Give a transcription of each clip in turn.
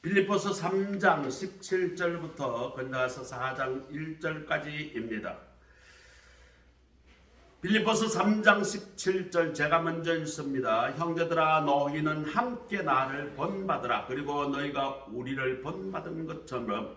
빌립보서 3장 17절부터 건너가서 4장 1절까지입니다. 빌립보서 3장 17절 제가 먼저 읽습니다. 형제들아 너희는 함께 나를 본받으라. 그리고 너희가 우리를 본받은 것처럼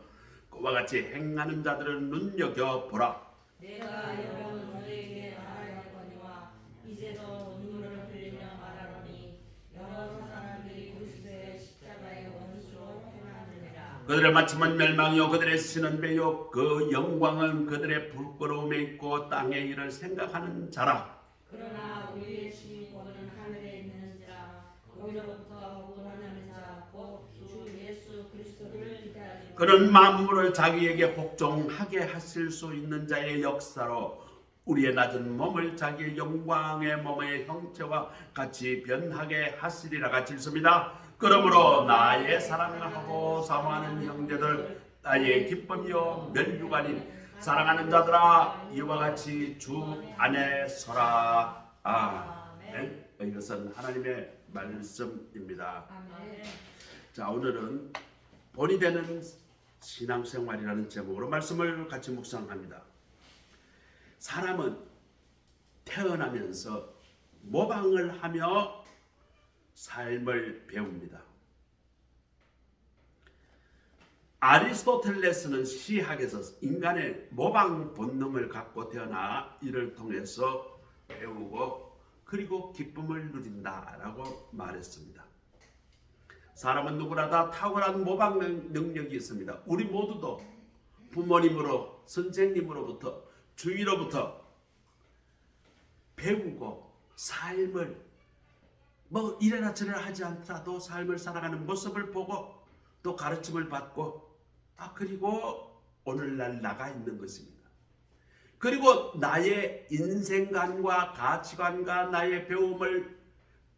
그와 같이 행하는 자들을 눈여겨보라. 내가 여러 너희에게 말하였거니와 이제도 눈물을 흘리며 말하노니 여러 사람들이 그리스도의 십자가의 원수로 행하느니라. 그들의 마침은 멸망이요 그들의 신은 배요 그 영광은 그들의 부끄러움에 있고 땅의 일을 생각하는 자라. 그러나 우리의 시민권은 하늘에 있는지라. 거기로부터 구원하는 자 곧 주 예수 그리스도를 기다리고 그는 만물을 자기에게 복종하게 하실 수 있는 자의 역사로 우리의 낮은 몸을 자기의 영광의 몸의 형체와 같이 변하게 하시리라. 같이 읽습니다. 그러므로 나의 사랑하고 사모하는 형제들, 나의 기쁨이요 면류가 아닌 사랑하는 자들아, 이와 같이 주 안에 서라. 아멘. 이것은 하나님의 말씀입니다. 아멘. 자, 오늘은 본이 되는 신앙생활이라는 제목으로 말씀을 같이 묵상합니다. 사람은 태어나면서 모방을 하며 삶을 배웁니다. 아리스토텔레스는 시학에서 인간의 모방 본능을 갖고 태어나 이를 통해서 배우고 그리고 기쁨을 누린다라고 말했습니다. 사람은 누구나 다 탁월한 모방 능력이 있습니다. 우리 모두도 부모님으로, 선생님으로부터, 주위로부터 배우고 삶을 뭐 이래라 저래라 하지 않더라도 삶을 살아가는 모습을 보고 또 가르침을 받고 그리고 오늘날 나가 있는 것입니다. 그리고 나의 인생관과 가치관과 나의 배움을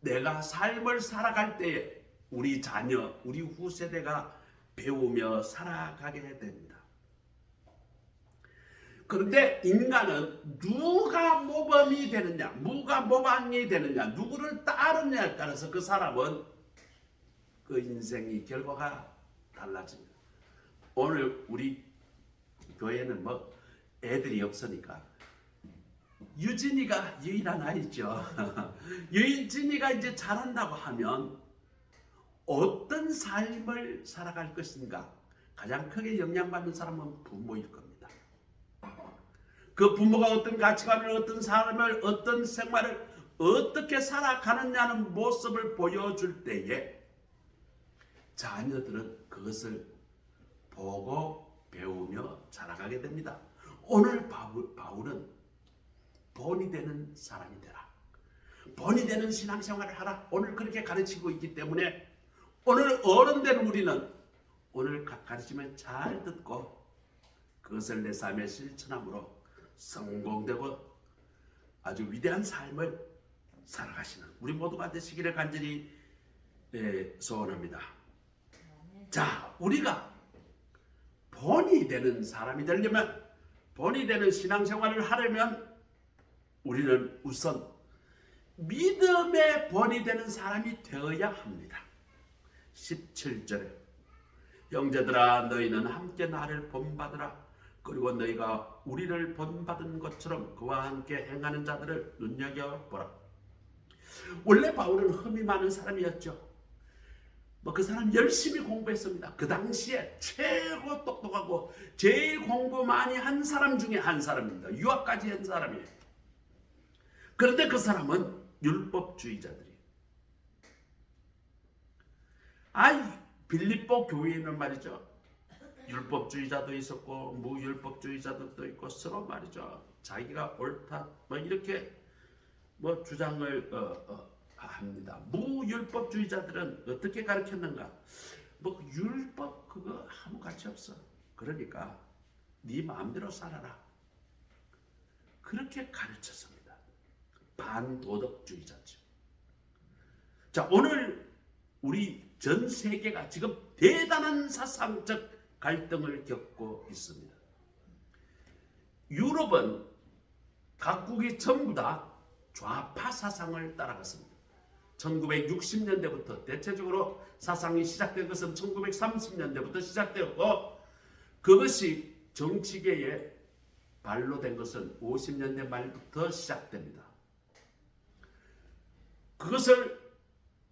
내가 삶을 살아갈 때에 우리 자녀, 우리 후세대가 배우며 살아가게 됩니다. 그런데 인간은 누가 모범이 되느냐, 누가 모방이 되느냐, 누구를 따르느냐에 따라서 그 사람은 그 인생의 결과가 달라집니다. 오늘 우리 교회는 뭐 애들이 없으니까 유진이가 유일한 아이죠. 유진이가 이제 자란다고 하면 어떤 삶을 살아갈 것인가 가장 크게 영향받는 사람은 부모일 겁니다. 그 부모가 어떤 가치관을, 어떤 삶을, 어떤 생활을 어떻게 살아가느냐는 모습을 보여줄 때에 자녀들은 그것을 보고 배우며 자라가게 됩니다. 오늘 바울은 본이 되는 사람이 되라, 본이 되는 신앙생활을 하라, 오늘 그렇게 가르치고 있기 때문에 오늘 어른된 우리는 오늘 가르침을 잘 듣고 그것을 내 삶에 실천함으로 성공되고 아주 위대한 삶을 살아가시는 우리 모두가 되시기를 간절히 소원합니다. 자, 우리가 본이 되는 사람이 되려면, 본이 되는 신앙생활을 하려면 우리는 우선 믿음의 본이 되는 사람이 되어야 합니다. 17절에 형제들아 너희는 함께 나를 본받으라. 그리고 너희가 우리를 본받은 것처럼 그와 함께 행하는 자들을 눈여겨보라. 원래 바울은 흠이 많은 사람이었죠. 그 사람 열심히 공부했습니다. 그 당시에 최고 똑똑하고 제일 공부 많이 한 사람 중에 한 사람입니다. 유학까지 한 사람이에요. 그런데 그 사람은 율법주의자들이에요. 빌립보 교회에는 말이죠, 율법주의자도 있었고 무율법주의자들도 있고 서로 말이죠, 자기가 옳다 이렇게 주장을 합니다. 무율법주의자들은 어떻게 가르쳤는가? 율법 그거 아무 가치 없어. 그러니까 네 마음대로 살아라. 그렇게 가르쳤습니다. 반도덕주의자죠. 자, 오늘 우리 전 세계가 지금 대단한 사상적 갈등을 겪고 있습니다. 유럽은 각국이 전부 다 좌파 사상을 따라갔습니다. 1960년대부터 대체적으로 사상이 시작된 것은 1930년대부터 시작되었고 그것이 정치계에 발로 된 것은 50년대 말부터 시작됩니다. 그것을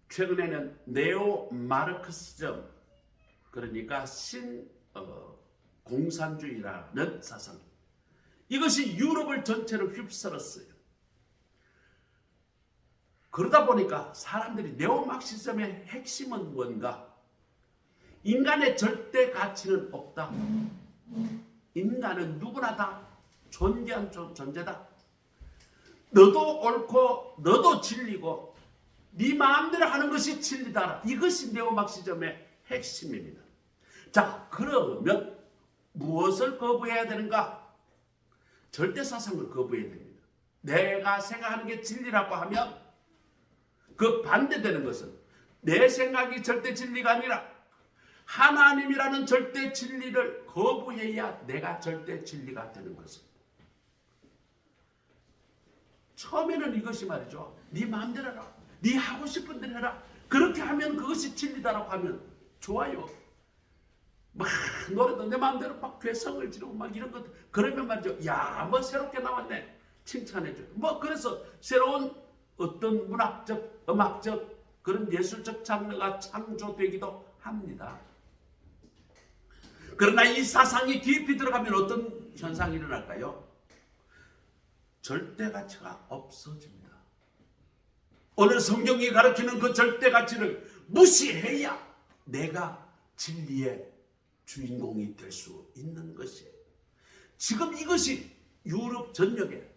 최근에는 네오 마르크시즘, 그러니까 공산주의라는 사상, 이것이 유럽을 전체를 휩쓸었어요. 그러다 보니까 사람들이 네오마르크시즘의 핵심은 뭔가? 인간의 절대 가치는 없다. 인간은 누구나 다 존귀한 존재다. 너도 옳고 너도 진리고 네 마음대로 하는 것이 진리다. 이것이 네오마르크시즘의 핵심입니다. 자, 그러면 무엇을 거부해야 되는가? 절대 사상을 거부해야 됩니다. 내가 생각하는 게 진리라고 하면 그 반대되는 것은 내 생각이 절대 진리가 아니라 하나님이라는 절대 진리를 거부해야 내가 절대 진리가 되는 것입니다. 처음에는 이것이 말이죠. 네 마음대로 해라. 네 하고 싶은 대로 해라. 그렇게 하면 그것이 진리다라고 하면 좋아요. 막 노래도 내 마음대로 막 괴성을 지르고 막 이런 것 그러면 말이죠. 야, 뭐 새롭게 나왔네. 칭찬해줘. 뭐 그래서 새로운 어떤 문학적, 음악적 그런 예술적 장르가 창조되기도 합니다. 그러나 이 사상이 깊이 들어가면 어떤 현상이 일어날까요? 절대 가치가 없어집니다. 오늘 성경이 가르치는 그 절대 가치를 무시해야 내가 진리의 주인공이 될 수 있는 것이에요. 지금 이것이 유럽 전역에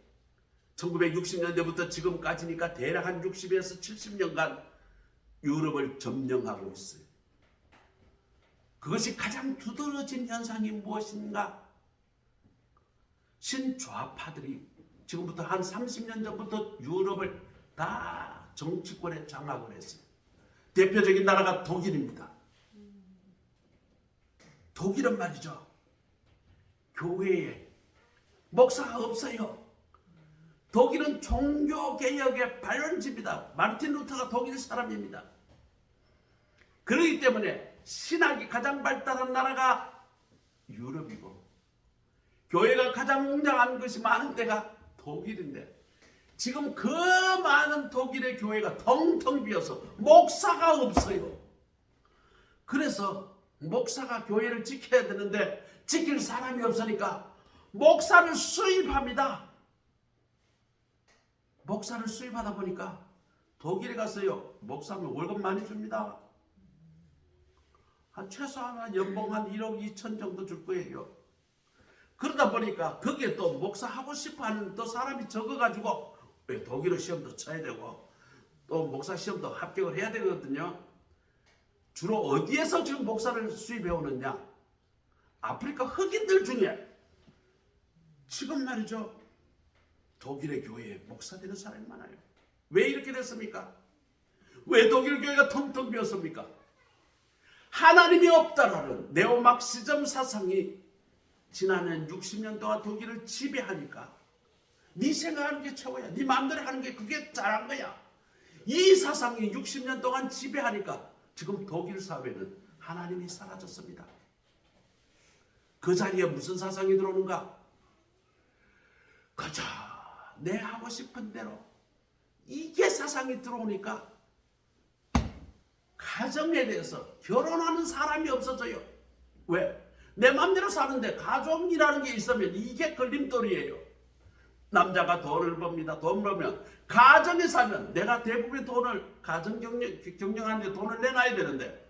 1960년대부터 지금까지니까 대략 한 60에서 70년간 유럽을 점령하고 있어요. 그것이 가장 두드러진 현상이 무엇인가? 신좌파들이 지금부터 한 30년 전부터 유럽을 다 정치권에 장악을 했어요. 대표적인 나라가 독일입니다. 독일은 말이죠. 교회에 목사가 없어요. 독일은 종교개혁의 발원지입니다. 마르틴 루터가 독일 사람입니다. 그렇기 때문에 신학이 가장 발달한 나라가 유럽이고 교회가 가장 웅장한 것이 많은 데가 독일인데 지금 그 많은 독일의 교회가 텅텅 비어서 목사가 없어요. 그래서 목사가 교회를 지켜야 되는데 지킬 사람이 없으니까 목사를 수입합니다. 목사를 수입하다 보니까 독일에 갔어요. 목사면 월급 많이 줍니다. 최소한 연봉 한 1억 2천 정도 줄 거예요. 그러다 보니까 거기에 또 목사하고 싶어하는 또 사람이 적어가지고 독일어 시험도 쳐야 되고 또 목사 시험도 합격을 해야 되거든요. 주로 어디에서 지금 목사를 수입해 오느냐? 아프리카 흑인들 중에 지금 말이죠. 독일의 교회에 목사 되는 사람이 많아요. 왜 이렇게 됐습니까? 왜 독일 교회가 텅텅 비었습니까? 하나님이 없다라는 네오마르크시즘 사상이 지난 60년 동안 독일을 지배하니까 네 생각하는 게 최고야. 네 마음대로 하는 게 그게 잘한 거야. 이 사상이 60년 동안 지배하니까 지금 독일 사회는 하나님이 사라졌습니다. 그 자리에 무슨 사상이 들어오는가? 그저 내 하고 싶은 대로 이게 사상이 들어오니까 가정에 대해서 결혼하는 사람이 없어져요. 왜? 내 마음대로 사는데 가족이라는 게 있으면 이게 걸림돌이에요. 남자가 돈을 법니다. 돈 벌면 가정에 살면 내가 대부분의 돈을 가정 경영하는데 돈을 내놔야 되는데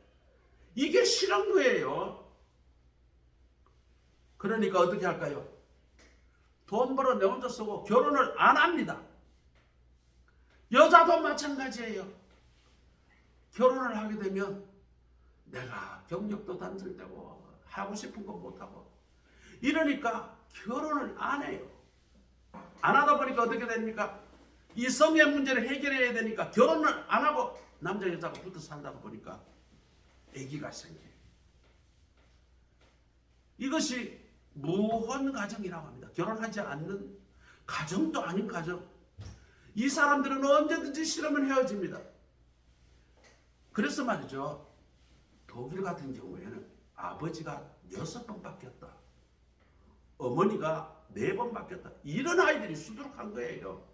이게 싫은 거예요. 그러니까 어떻게 할까요? 돈 벌어 내 혼자 쓰고 결혼을 안 합니다. 여자도 마찬가지예요. 결혼을 하게 되면 내가 경력도 단절되고 하고 싶은 거 못하고 이러니까 결혼을 안 해요. 안 하다 보니까 어떻게 됩니까? 이 성의 문제를 해결해야 되니까 결혼을 안 하고 남자 여자가 붙어 살다가 보니까 아기가 생겨요. 이것이 무혼 가정이라고 합니다. 결혼하지 않는 가정도 아닌 가정. 이 사람들은 언제든지 싫으면 헤어집니다. 그래서 말이죠. 독일 같은 경우에는 아버지가 6번 바뀌었다. 어머니가 4번 바뀌었다. 이런 아이들이 수두룩한 거예요.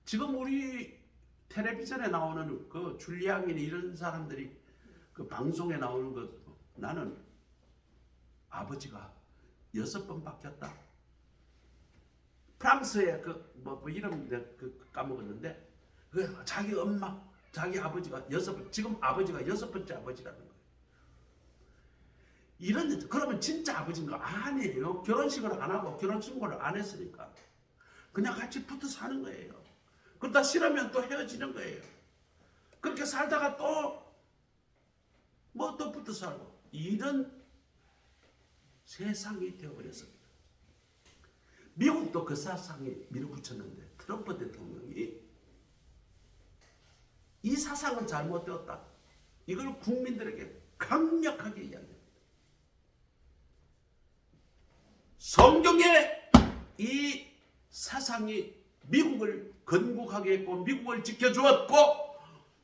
지금 우리 텔레비전에 나오는 그 줄리앙이니 이런 사람들이 그 방송에 나오는 거 나는 아버지가 6번 바뀌었다. 프랑스의 뭐 이름 까먹었는데 그 자기 엄마, 자기 아버지가 6번, 지금 아버지가 6번째 아버지라는 거예요. 이런 그러면 진짜 아버지인가? 아니에요. 결혼식을 안 하고 결혼 신고를 안 했으니까 그냥 같이 붙어 사는 거예요. 그러다 싫으면 또 헤어지는 거예요. 그렇게 살다가 또 붙어 살고 이런 세상이 되어버렸습니다. 미국도 그 사상에 밀어붙였는데 트럼프 대통령이 이 사상은 잘못되었다. 이걸 국민들에게 강력하게 이야기합니다. 성경의 이 사상이 미국을 건국하게 했고 미국을 지켜주었고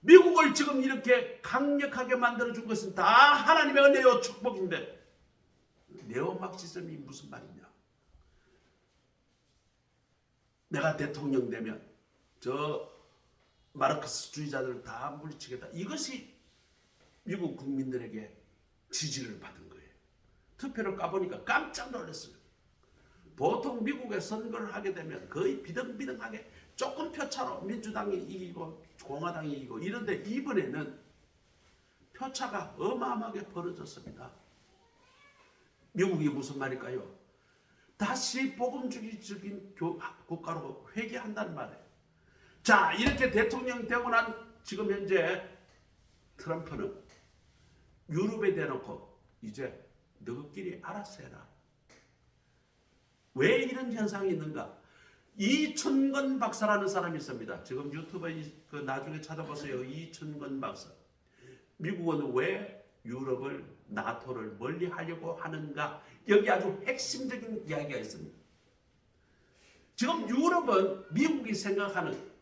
미국을 지금 이렇게 강력하게 만들어준 것은 다 하나님의 은혜요 축복인데 네오마르크시즘이 무슨 말이냐. 내가 대통령 되면 저 마르크스주의자들을 다 물리치겠다. 이것이 미국 국민들에게 지지를 받은 거예요. 투표를 까보니까 깜짝 놀랐어요. 보통 미국에 선거를 하게 되면 거의 비등비등하게 조금 표차로 민주당이 이기고 공화당이 이기고 이런데 이번에는 표차가 어마어마하게 벌어졌습니다. 미국이 무슨 말일까요? 다시 복음주의적인 국가로 회귀한다는 말이에요. 자, 이렇게 대통령 되고 난 지금 현재 트럼프는 유럽에 대놓고 이제 너희끼리 알아서 해라. 왜 이런 현상이 있는가? 이춘건 박사라는 사람이 있습니다. 지금 유튜브에 그 나중에 찾아보세요. 이춘건 박사. 미국은 왜 유럽을 나토를 멀리 하려고 하는가? 여기 아주 핵심적인 이야기가 있습니다. 지금 유럽은 미국이 생각하는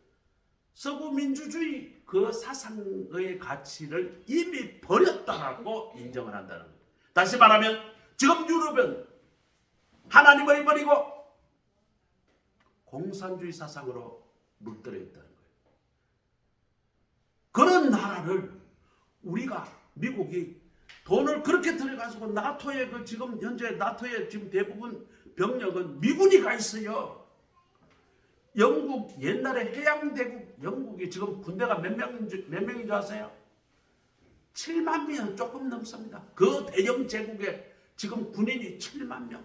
서구 민주주의 그 사상의 가치를 이미 버렸다라고 인정을 한다는 거예요. 다시 말하면 지금 유럽은 하나님을 버리고 공산주의 사상으로 물들어 있다는 거예요. 그런 나라를 우리가 미국이 돈을 그렇게 들여가지고 나토에 지금 현재 나토의 지금 대부분 병력은 미군이 가 있어요. 영국 옛날에 해양대국 영국이 지금 군대가 몇 명인 줄 아세요? 7만 명 조금 넘습니다. 그 대영 제국에 지금 군인이 7만 명.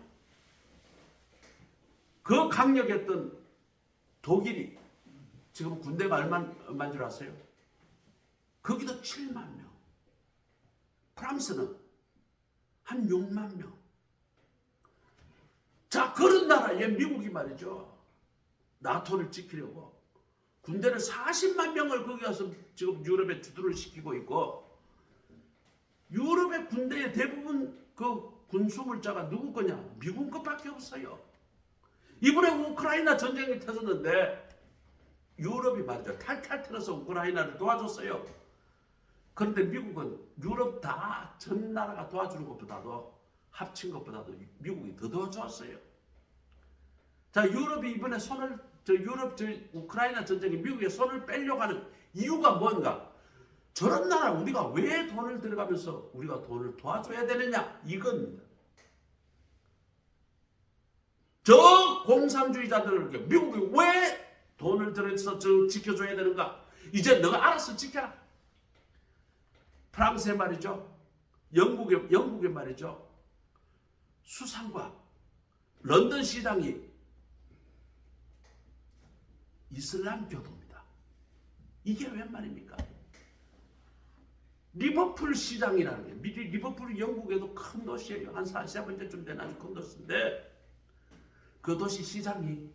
그 강력했던 독일이 지금 군대가 얼마인 줄 아세요? 거기도 7만 명. 프랑스는 한 6만 명. 자, 그런 나라에 미국이 말이죠. 나토를 지키려고 군대를 40만 명을 거기 가서 지금 유럽에 주둔을 시키고 있고 유럽의 군대의 대부분 그 군수물자가 누구 거냐? 미국 것밖에 없어요. 이번에 우크라이나 전쟁이 터졌는데 유럽이 말이죠. 탈탈 털어서 우크라이나를 도와줬어요. 그런데 미국은 유럽 다 전 나라가 도와주는 것보다도 합친 것보다도 미국이 더 도와줬어요. 자, 유럽이 이번에 우크라이나 전쟁에 미국의 손을 빼려고 하는 이유가 뭔가? 저런 나라 우리가 왜 돈을 들어가면서 우리가 돈을 도와줘야 되느냐? 이겁니다. 저 공산주의자들에게 미국이 왜 돈을 들여서 지켜줘야 되는가? 이제 너가 알아서 지켜라. 프랑스의 말이죠. 영국의 말이죠. 수상과 런던 시장이 이슬람 교도입니다. 이게 웬 말입니까? 리버풀 시장이라는 게 리버풀이 영국에도 큰 도시예요. 한 4번째쯤 되는 아주 큰 도시인데 그 도시 시장이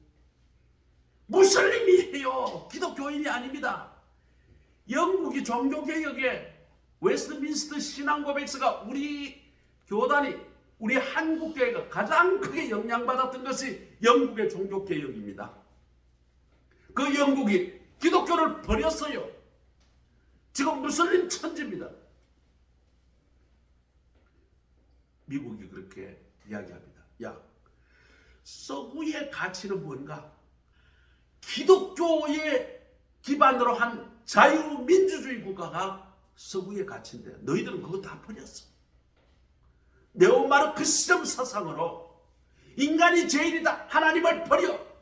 무슬림이에요. 기독교인이 아닙니다. 영국이 종교개혁에 웨스트민스터 신앙고백서가 우리 교단이 우리 한국교회가 가장 크게 영향받았던 것이 영국의 종교개혁입니다. 그 영국이 기독교 기독교를 버렸어요. 지금 무슬림 천지입니다. 미국이 그렇게 이야기합니다. 야, 서구의 가치는 뭔가? 기독교의 기반으로 한 자유민주주의 국가가 서구의 가치인데 너희들은 그거 다 버렸어. 네오마르크시즘 사상으로 인간이 제일이다, 하나님을 버려,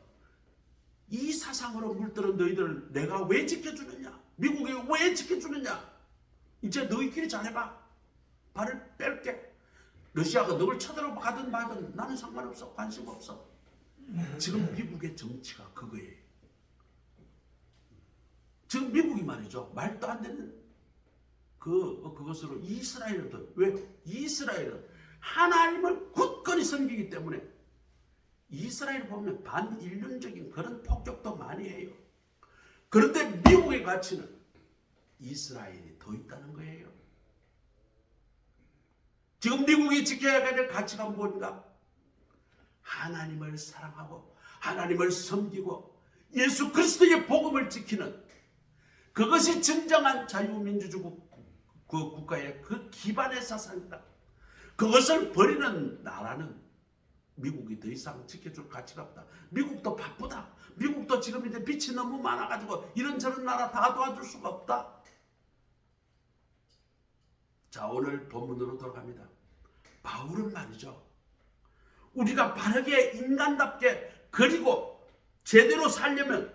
이 사상으로 물들은 너희들을 내가 왜 지켜주느냐, 미국이 왜 지켜주느냐, 이제 너희끼리 잘해봐, 발을 뺄게, 러시아가 너를 쳐들어가든 말든 나는 상관없어, 관심 없어. 지금 미국의 정치가 그거예요. 지금 미국이 말이죠, 말도 안 되는 그것으로 이스라엘도, 왜? 이스라엘은 하나님을 굳건히 섬기기 때문에 이스라엘 보면 반인륜적인 그런 폭격도 많이 해요. 그런데 미국의 가치는 이스라엘이 더 있다는 거예요. 지금 미국이 지켜야 될 가치가 뭔가? 하나님을 사랑하고 하나님을 섬기고 예수 그리스도의 복음을 지키는, 그것이 진정한 자유민주주의 국가의 그 기반의 사상이다. 그것을 버리는 나라는 미국이 더 이상 지켜줄 가치가 없다. 미국도 바쁘다. 미국도 지금 이제 빚이 너무 많아가지고 이런저런 나라 다 도와줄 수가 없다. 자, 오늘 본문으로 돌아갑니다. 바울은 말이죠, 우리가 바르게 인간답게 그리고 제대로 살려면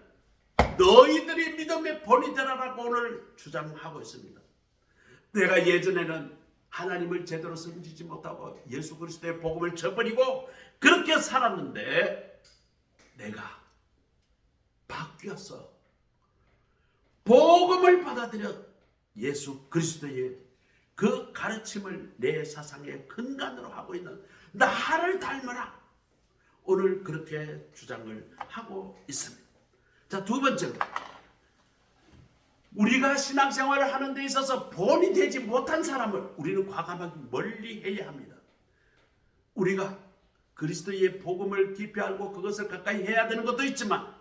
너희들이 믿음의 본이 되라라고 오늘 주장하고 있습니다. 내가 예전에는 하나님을 제대로 섬기지 못하고 예수 그리스도의 복음을 저버리고 그렇게 살았는데 내가 바뀌었어. 복음을 받아들여 예수 그리스도의 그 가르침을 내 사상의 근간으로 하고 있는 나를 닮아라. 오늘 그렇게 주장을 하고 있습니다. 자, 두 번째로, 우리가 신앙생활을 하는 데 있어서 본이 되지 못한 사람을 우리는 과감하게 멀리해야 합니다. 우리가 그리스도의 복음을 깊이 알고 그것을 가까이 해야 되는 것도 있지만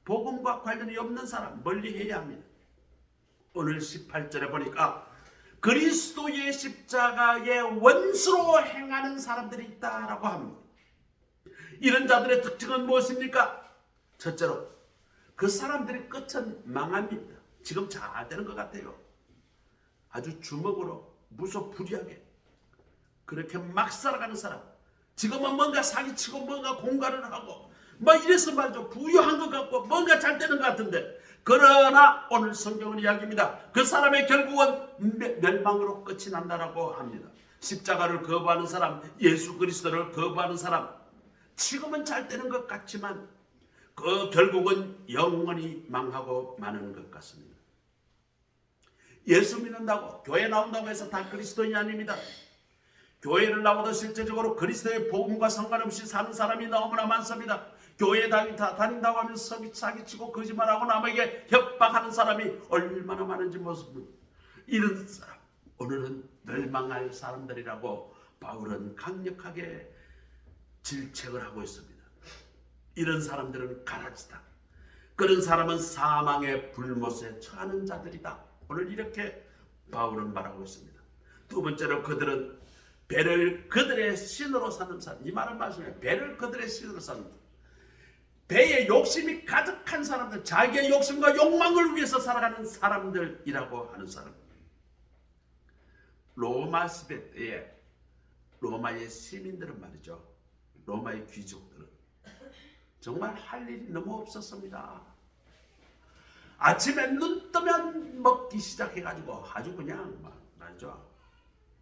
복음과 관련이 없는 사람 멀리해야 합니다. 오늘 18절에 보니까 그리스도의 십자가의 원수로 행하는 사람들이 있다라고 합니다. 이런 자들의 특징은 무엇입니까? 첫째로, 그 사람들의 끝은 망합니다. 지금 잘 되는 것 같아요. 아주 주먹으로 무소불위하게 그렇게 막 살아가는 사람, 지금은 뭔가 사기치고 뭔가 공갈을 하고 뭐 이래서 말이죠, 부유한 것 같고 뭔가 잘 되는 것 같은데, 그러나 오늘 성경은 이야기입니다. 그 사람의 결국은 멸망으로 끝이 난다라고 합니다. 십자가를 거부하는 사람, 예수 그리스도를 거부하는 사람, 지금은 잘 되는 것 같지만 그 결국은 영원히 망하고 마는 것 같습니다. 예수 믿는다고 교회 나온다고 해서 다 그리스도인이 아닙니다. 교회를 나와도 실제적으로 그리스도의 복음과 상관없이 사는 사람이 너무나 많습니다. 교회 다닌다고 하면 사기치고 거짓말하고 남에게 협박하는 사람이 얼마나 많은지 모습입니다. 이런 사람, 오늘은 멸망할 사람들이라고 바울은 강력하게 질책을 하고 있습니다. 이런 사람들은 가라지다. 그런 사람은 사망의 불못에 처하는 자들이다. 오늘 이렇게 바울은 말하고 있습니다. 두 번째로, 그들은 배를 그들의 신으로 삼는 사람. 이 말은 말씀이에요. 배를 그들의 신으로 삼는 사람. 배에 욕심이 가득한 사람들, 자기의 욕심과 욕망을 위해서 살아가는 사람들이라고 하는 사람. 로마 시대 때에 로마의 시민들은 말이죠, 로마의 귀족들은 정말 할 일이 너무 없었습니다. 아침에 눈 뜨면 먹기 시작해가지고 아주 그냥 말이죠,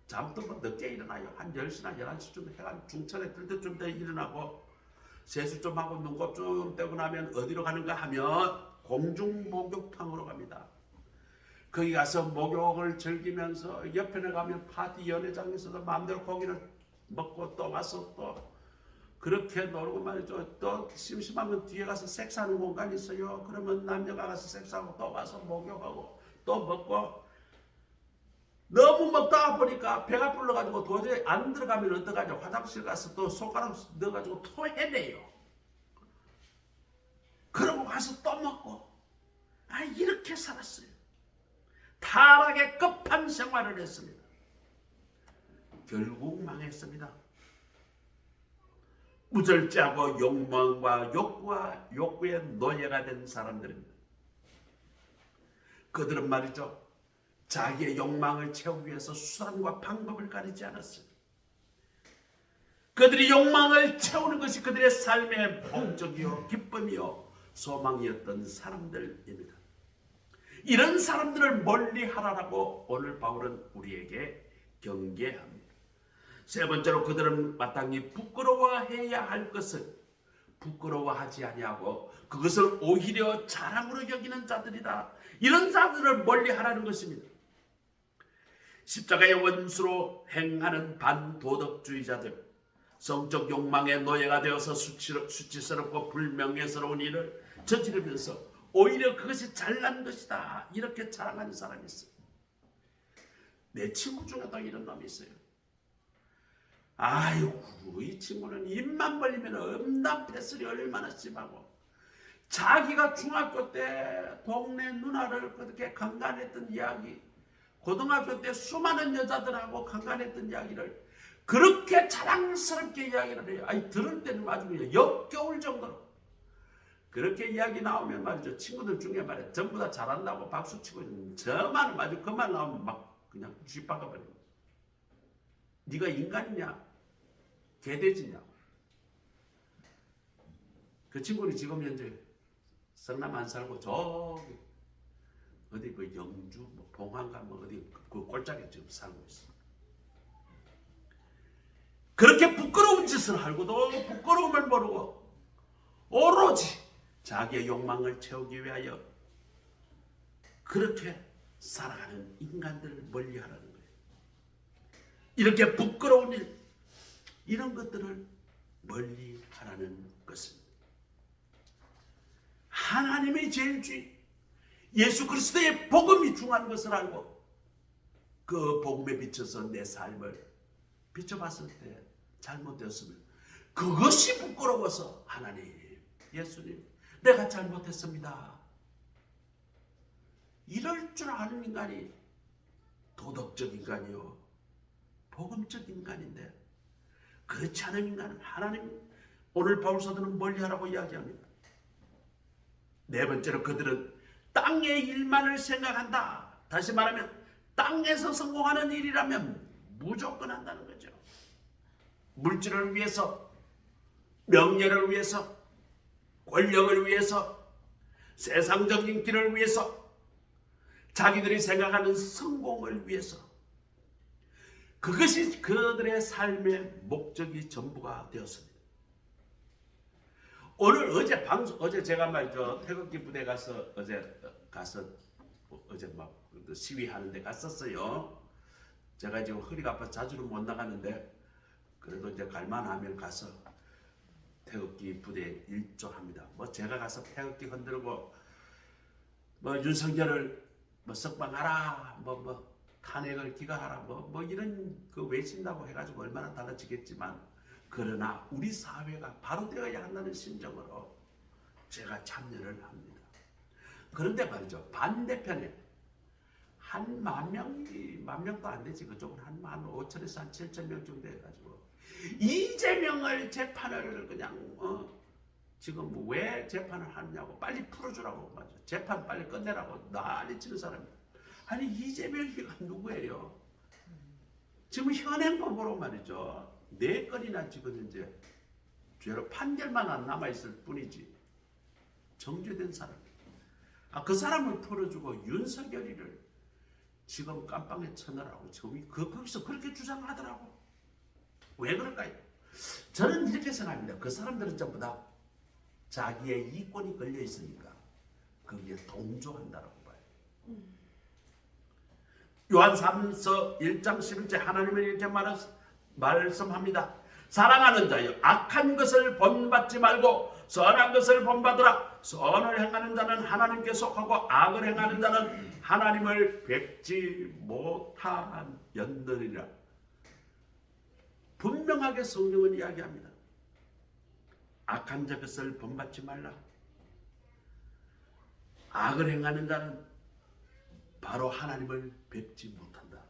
잠도 늦게 일어나요. 한 10시나 11시쯤 해가지고 중천에 뜰 때쯤 돼 일어나고 세수 좀 하고 눈곱 좀 떼고 나면 어디로 가는가 하면 공중 목욕탕으로 갑니다. 거기 가서 목욕을 즐기면서 옆에 가면 파티 연회장에서도 마음대로 고기를 먹고 또 와서 또 그렇게 놀고 말이죠. 또 심심하면 뒤에 가서 섹스하는 공간이 있어요. 그러면 남녀가 가서 섹스하고 또 와서 목욕하고 또 먹고, 너무 먹다가 보니까 배가 불러가지고 도저히 안 들어가면 어떡하죠? 화장실 가서 또 손가락 넣어가지고 토해내요. 그러고 가서 또 먹고, 이런 그렇게 살았어요. 타락의 끝판 생활을 했습니다. 결국 망했습니다. 무절제하고 욕망과 욕구의 노예가 된 사람들입니다. 그들은 말이죠, 자기의 욕망을 채우기 위해서 수단과 방법을 가리지 않았어요. 그들이 욕망을 채우는 것이 그들의 삶의 목적이요 기쁨이요 소망이었던 사람들입니다. 이런 사람들을 멀리하라고 오늘 바울은 우리에게 경계합니다. 세 번째로 그들은 마땅히 부끄러워해야 할 것을 부끄러워하지 아니하고 그것을 오히려 자랑으로 여기는 자들이다. 이런 자들을 멀리하라는 것입니다. 십자가의 원수로 행하는 반도덕주의자들, 성적 욕망의 노예가 되어서 수치스럽고 불명예스러운 일을 저지르면서 오히려 그것이 잘난 것이다 이렇게 자랑하는 사람이 있어요. 내 친구 중에도 이런 놈이 있어요. 아이고, 이 친구는 입만 벌리면 음담 패슬이 얼마나 심하고, 자기가 중학교 때 동네 누나를 그렇게 강간했던 이야기, 고등학교 때 수많은 여자들하고 강간했던 이야기를 그렇게 자랑스럽게 이야기를 해요. 아니, 들을 때는 아주 그냥 역겨울 정도로. 그렇게 이야기 나오면 말이죠, 친구들 중에 말이야 전부 다 잘한다고 박수치고 있는 저만 아주 그만 나오면 막 그냥 쥐박아버리고, 네가 인간이냐 개돼지냐. 그 친구는 지금 현재 성남 안 살고 저기 어디 뭐 영주 뭐 봉안가 뭐 어디 그 꼴짝에 지금 살고 있어. 그렇게 부끄러운 짓을 하고도 부끄러움을 모르고 오로지 자기의 욕망을 채우기 위하여 그렇게 살아가는 인간들을 멀리하라는 거예요. 이렇게 부끄러운 일, 이런 것들을 멀리하라는 것입니다. 하나님의 제일 주인 예수 그리스도의 복음이 중요한 것을 알고 그 복음에 비춰서 내 삶을 비춰봤을 때 잘못되었으면 그것이 부끄러워서 하나님, 예수님, 내가 잘못했습니다. 이럴 줄 아는 인간이 도덕적 인간이요 복음적 인간인데, 그렇지 않은 인간은 하나님, 오늘 바울 사도는 멀리하라고 이야기합니다. 네 번째로 그들은 땅의 일만을 생각한다. 다시 말하면 땅에서 성공하는 일이라면 무조건 한다는 거죠. 물질을 위해서, 명예를 위해서, 권력을 위해서, 세상적인 길을 위해서, 자기들이 생각하는 성공을 위해서, 그것이 그들의 삶의 목적이 전부가 되었습니다. 어제 제가 말이죠, 태극기 부대 가서 어제 막 시위하는데 갔었어요. 제가 지금 허리가 아파 자주는 못 나가는데 그래도 이제 갈만하면 가서 태극기 부대에 일조합니다. 뭐 제가 가서 태극기 흔들고 뭐 윤석열을 뭐 석방하라, 뭐 탄핵을 기각하라, 뭐 이런 그 외친다고 해가지고 얼마나 달라지겠지만, 그러나 우리 사회가 바로 되어야 한다는 심정으로 제가 참여를 합니다. 그런데 말이죠, 반대편에 한 10,000명도 안 되지, 그쪽은 한 15,000에서 한 7,000명 정도 해가지고 이재명을 재판을 그냥 지금 왜 재판을 하느냐고 빨리 풀어주라고 맞죠. 재판 빨리 끝내라고 난리치는 사람이. 아니, 이재명이가 누구예요? 지금 현행법으로 말이죠, 4건이나 지금 현재 죄로 판결만 안 남아있을 뿐이지 정죄된 사람. 그 사람을 풀어주고 윤석열이를 지금 깜빵에 쳐넣으라고 지금 거기서 그렇게 주장을 하더라고. 왜 그럴까요? 저는 이렇게 생각합니다. 그 사람들은 전부 다 자기의 이권이 걸려 있으니까 거기에 동조한다라고 봐요. 요한 3서 1장 11절 하나님은 이렇게 말씀합니다. 사랑하는 자여, 악한 것을 본받지 말고 선한 것을 본받으라. 선을 행하는 자는 하나님께 속하고 악을 행하는 자는 하나님을 뵙지 못하였느니라. 분명하게 성경은 이야기합니다. 악한 자 것을 본받지 말라. 악을 행하는 자는 바로 하나님을 뵙지 못한다.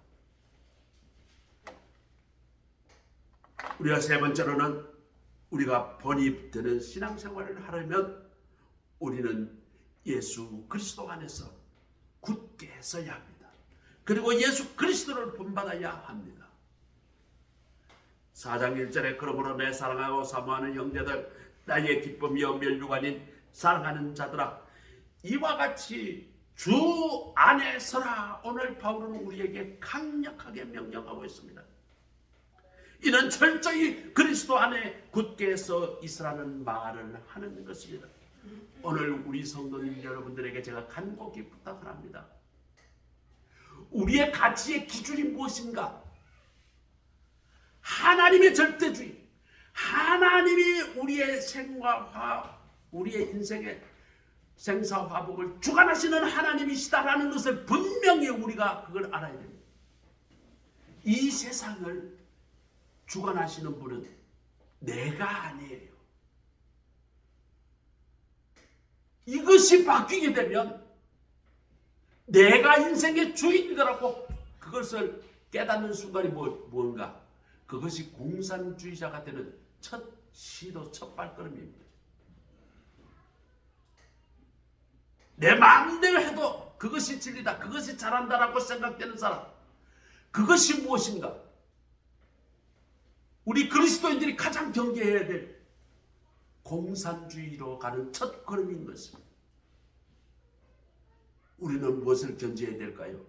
우리가 세 번째로는 우리가 본입되는 신앙생활을 하려면 우리는 예수 그리스도 안에서 굳게 서야 합니다. 그리고 예수 그리스도를 본받아야 합니다. 4장 1절에 그러므로 내 사랑하고 사모하는 형제들, 나의 기쁨이여 멸류관인 사랑하는 자들아, 이와 같이 주 안에 서라. 오늘 바울은 우리에게 강력하게 명령하고 있습니다. 이는 철저히 그리스도 안에 굳게 서 있으라는 말을 하는 것입니다. 오늘 우리 성도님 여러분들에게 제가 간곡히 부탁을 합니다. 우리의 가치의 기준이 무엇인가? 하나님의 절대주의, 하나님이 우리의 생과 우리의 인생의 생사화복을 주관하시는 하나님이시다라는 것을 분명히 우리가 그걸 알아야 됩니다. 이 세상을 주관하시는 분은 내가 아니에요. 이것이 바뀌게 되면 내가 인생의 주인이더라고 그것을 깨닫는 순간이 뭔가? 그것이 공산주의자가 되는 첫 시도, 첫 발걸음입니다. 내 마음대로 해도 그것이 진리다, 그것이 잘한다라고 생각되는 사람, 그것이 무엇인가? 우리 그리스도인들이 가장 경계해야 될 공산주의로 가는 첫 걸음인 것입니다. 우리는 무엇을 견지해야 될까요?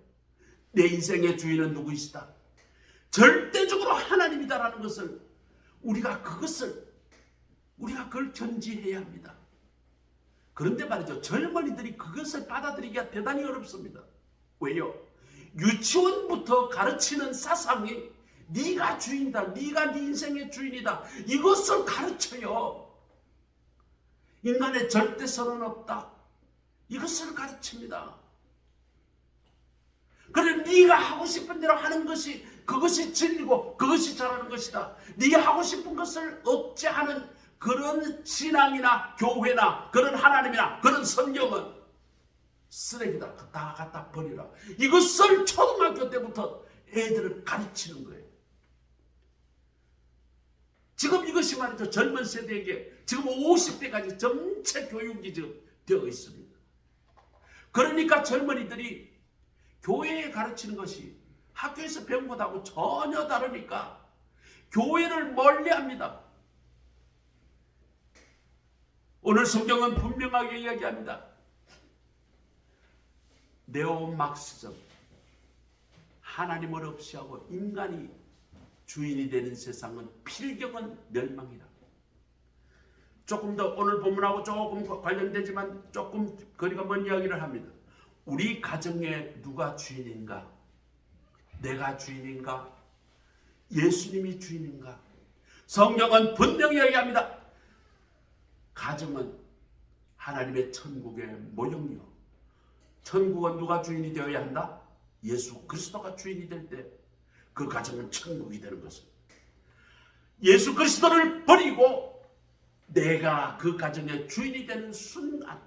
내 인생의 주인은 누구이시다? 절대적으로 하나님이다라는 것을 우리가 그걸 견지해야 합니다. 그런데 말이죠, 젊은이들이 그것을 받아들이기가 대단히 어렵습니다. 왜요? 유치원부터 가르치는 사상이 네가 주인이다, 네가 네 인생의 주인이다, 이것을 가르쳐요. 인간의 절대선은 없다, 이것을 가르칩니다. 그래, 네가 하고 싶은 대로 하는 것이 그것이 진리고 그것이 잘하는 것이다. 네가 하고 싶은 것을 억제하는 그런 신앙이나 교회나 그런 하나님이나 그런 성경은 쓰레기다, 다 갖다 버리라. 이것을 초등학교 때부터 애들을 가르치는 거예요. 지금 이것이 말이죠, 젊은 세대에게 지금 50대까지 전체 교육이 지금 되어 있습니다. 그러니까 젊은이들이 교회에 가르치는 것이 학교에서 배운 것하고 전혀 다르니까 교회를 멀리합니다. 오늘 성경은 분명하게 이야기합니다. 네오마르크시즘, 하나님을 없이 하고 인간이 주인이 되는 세상은 필경은 멸망이다. 조금 더 오늘 본문하고 조금 관련되지만 조금 거리가 먼 이야기를 합니다. 우리 가정에 누가 주인인가? 내가 주인인가? 예수님이 주인인가? 성경은 분명히 이야기합니다. 가정은 하나님의 천국의 모형이요, 천국은 누가 주인이 되어야 한다? 예수 그리스도가 주인이 될 때 그 가정은 천국이 되는 것입니다. 예수 그리스도를 버리고 내가 그 가정의 주인이 되는 순간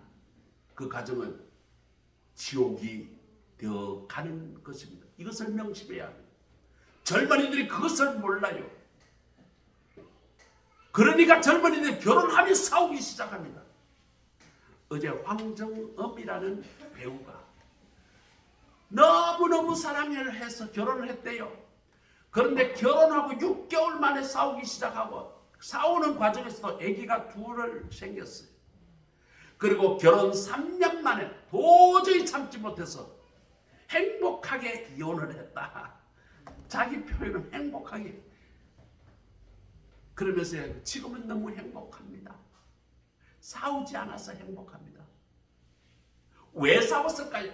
그 가정은 지옥이 되어 가는 것입니다. 이것을 명심해야 합니다. 젊은이들이 그것을 몰라요. 그러니까 젊은이들이 결혼하며 싸우기 시작합니다. 어제 황정음이라는 배우가 너무너무 사랑을 해서 결혼을 했대요. 그런데 결혼하고 6개월 만에 싸우기 시작하고 싸우는 과정에서도 아기가 둘을 생겼어요. 그리고 결혼 3년 만에 도저히 참지 못해서 행복하게 이혼을 했다. 자기 표현은 행복하게. 그러면서 지금은 너무 행복합니다. 싸우지 않아서 행복합니다. 왜 싸웠을까요?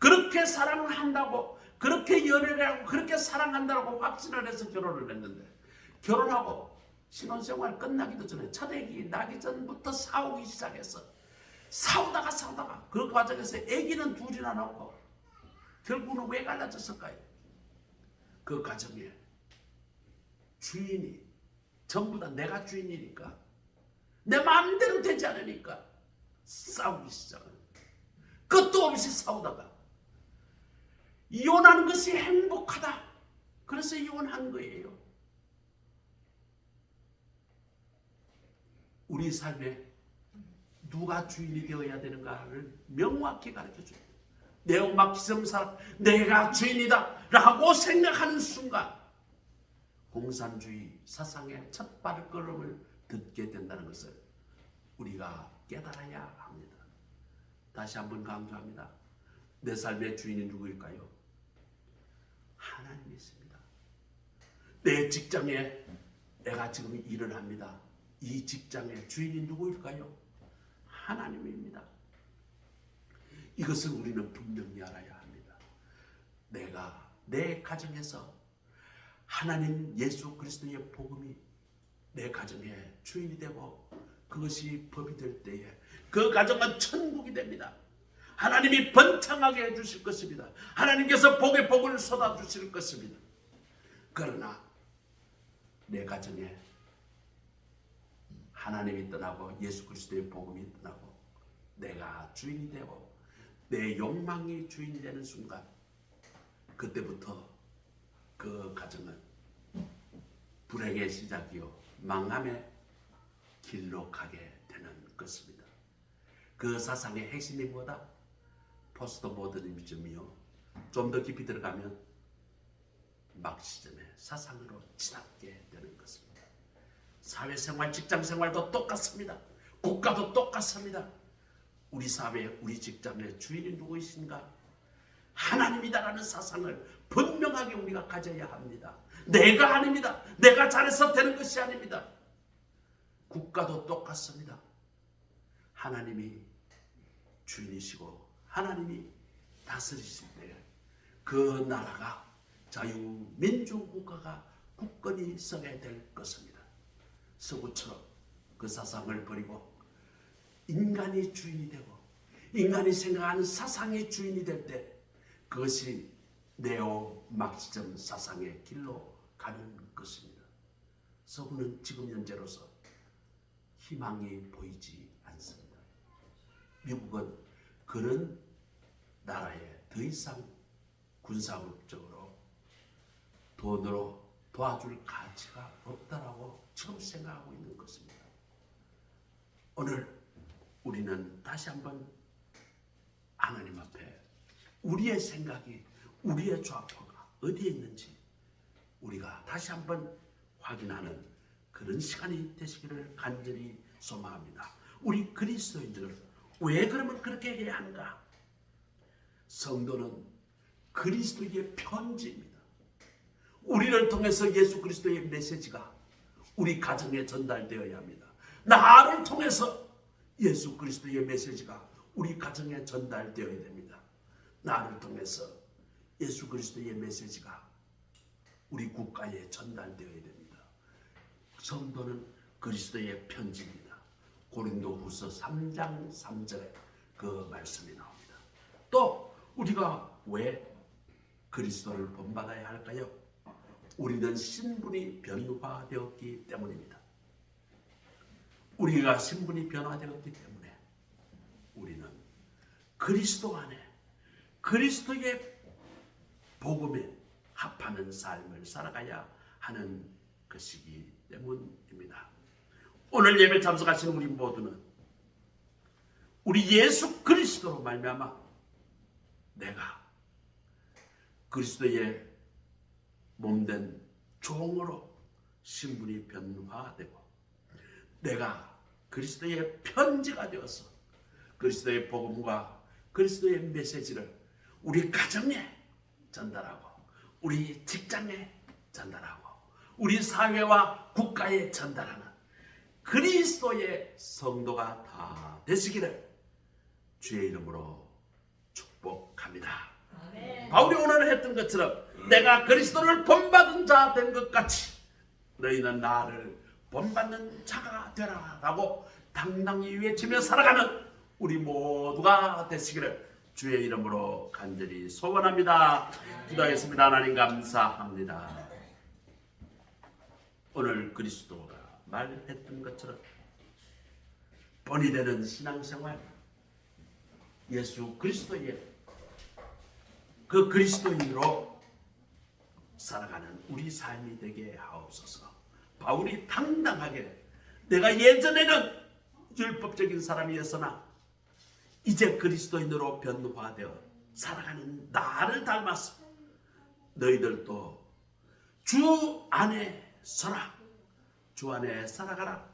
그렇게 사랑을 한다고, 그렇게 연애를 하고, 그렇게 사랑한다고 확신을 해서 결혼을 했는데, 결혼하고 신혼생활 끝나기도 전에, 첫 아기 나기 전부터 싸우기 시작했어. 싸우다가 그 과정에서 아기는 둘이나 낳고 결국은 왜 갈라졌을까요? 그 가정에 주인이 전부 다 내가 주인이니까, 내 마음대로 되지 않으니까 싸우기 시작을. 끝도 없이 싸우다가 이혼하는 것이 행복하다. 그래서 이혼한 거예요. 우리 삶에 누가 주인이 되어야 되는가를 명확히 가르쳐줘요. 내 엄마 기성사 내가 주인이다 라고 생각하는 순간 공산주의 사상의 첫 발걸음을 듣게 된다는 것을 우리가 깨달아야 합니다. 다시 한번 강조합니다. 내 삶의 주인이 누구일까요? 하나님이 있습니다. 내 직장에 내가 지금 일을 합니다. 이 직장의 주인이 누구일까요? 하나님입니다. 이것을 우리는 분명히 알아야 합니다. 내가 내 가정에서 하나님 예수 그리스도의 복음이 내 가정의 주인이 되고 그것이 법이 될 때에 그 가정은 천국이 됩니다. 하나님이 번창하게 해주실 것입니다. 하나님께서 복의 복을 쏟아주실 것입니다. 그러나 내 가정에 하나님이 떠나고 예수 그리스도의 복음이 떠나고 내가 주인이 되고 내 욕망이 주인이 되는 순간 그때부터 그 가정은 불행의 시작이요 망함의 길로 가게 되는 것입니다. 그 사상의 핵심이 뭐다? 포스트 모더니즘이요. 좀 더 깊이 들어가면 막시즘의 사상으로 치닫게 되는 것입니다. 사회생활, 직장생활도 똑같습니다. 국가도 똑같습니다. 우리 사회, 우리 직장의 주인이 누구이신가? 하나님이다라는 사상을 분명하게 우리가 가져야 합니다. 내가 아닙니다. 내가 잘해서 되는 것이 아닙니다. 국가도 똑같습니다. 하나님이 주인이시고 하나님이 다스리실 때 그 나라가 자유민주국가가 굳건히 서게 될 것입니다. 서구처럼 그 사상을 버리고 인간이 주인이 되고 인간이 생각하는 사상의 주인이 될 때 그것이 네오 막시즘 사상의 길로 가는 것입니다. 서구는 지금 현재로서 희망이 보이지 않습니다. 미국은 그런 나라에 더 이상 군사적으로 돈으로 도와줄 가치가 없다라고 지금 생각하고 있는 것입니다. 오늘 우리는 다시 한번 하나님 앞에 우리의 생각이 우리의 좌표가 어디에 있는지 우리가 다시 한번 확인하는 그런 시간이 되시기를 간절히 소망합니다. 우리 그리스도인들은 왜 그러면 그렇게 해야 하는가? 성도는 그리스도의 편지입니다. 우리를 통해서 예수 그리스도의 메시지가 우리 가정에 전달되어야 합니다. 나를 통해서 예수 그리스도의 메시지가 우리 가정에 전달되어야 됩니다. 나를 통해서 예수 그리스도의 메시지가 우리 국가에 전달되어야 됩니다. 성도는 그리스도의 편지입니다. 고린도후서 3장 3절에 그 말씀이 나옵니다. 또 우리가 왜 그리스도를 본받아야 할까요? 우리는 신분이 변화되었기 때문입니다. 우리가 신분이 변화되었기 때문에 우리는 그리스도 안에 그리스도의 복음에 합하는 삶을 살아가야 하는 것이기 때문입니다. 오늘 예배 참석하신 우리 모두는 우리 예수 그리스도로 말미암아 내가 그리스도의 몸된 종으로 신분이 변화되고 내가 그리스도의 편지가 되어서 그리스도의 복음과 그리스도의 메시지를 우리 가정에 전달하고 우리 직장에 전달하고 우리 사회와 국가에 전달하는 그리스도의 성도가 다 되시기를 주의 이름으로 축복합니다. 아멘. 바울이 오늘 했던 것처럼 내가 그리스도를 본받은 자 된 것 같이 너희는 나를 본받는 자가 되라 라고 당당히 외치며 살아가는 우리 모두가 되시기를 주의 이름으로 간절히 소원합니다. 기도하겠습니다. 하나님 감사합니다. 오늘 그리스도가 말했던 것처럼 본이 되는 신앙생활 예수 그리스도의 그 그리스도인으로 살아가는 우리 삶이 되게 하옵소서. 바울이 당당하게 내가 예전에는 율법적인 사람이었으나 이제 그리스도인으로 변화되어 살아가는 나를 닮았어. 너희들도 주 안에 서라. 주 안에 살아가라.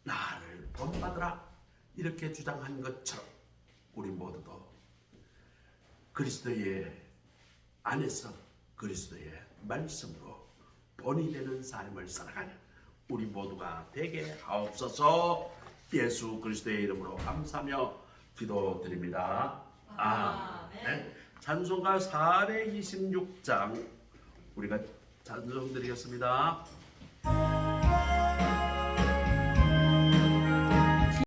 나를 본받으라. 이렇게 주장한 것처럼 우리 모두도 그리스도의 안에서 그리스도의 말씀으로 본이 되는 삶을 살아가는 우리 모두가 되게 하옵소서. 예수 그리스도의 이름으로 감사하며 기도드립니다. 아멘. 찬송가 426장 우리가 찬송드리겠습니다.